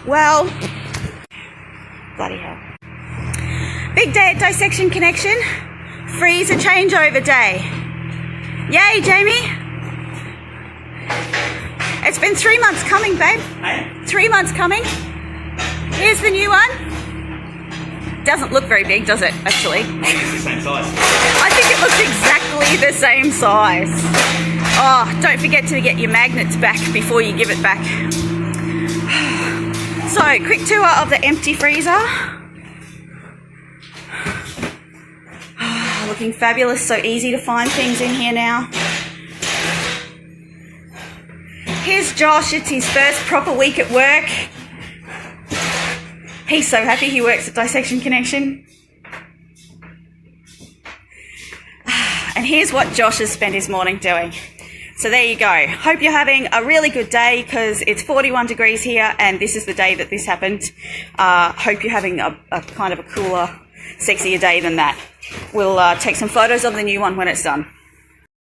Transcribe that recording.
Well, bloody hell. Big day at Dissection Connection. Freezer changeover day. Yay, Jamie. It's been 3 months coming, babe. Hey? 3 months coming. Here's the new one. Doesn't look very big, does it, actually? I think it's the same size. I think it looks exactly the same size. Oh, don't forget to get your magnets back before you give it back. So, quick tour of the empty freezer. Looking fabulous, so easy to find things in here now. Here's Josh, it's his first proper week at work. He's so happy he works at Dissection Connection. And here's what Josh has spent his morning doing. So there you go. Hope you're having a really good day because it's 41 degrees here and this is the day that this happened. Hope you're having a kind of a cooler, sexier day than that. We'll take some photos of the new one when it's done.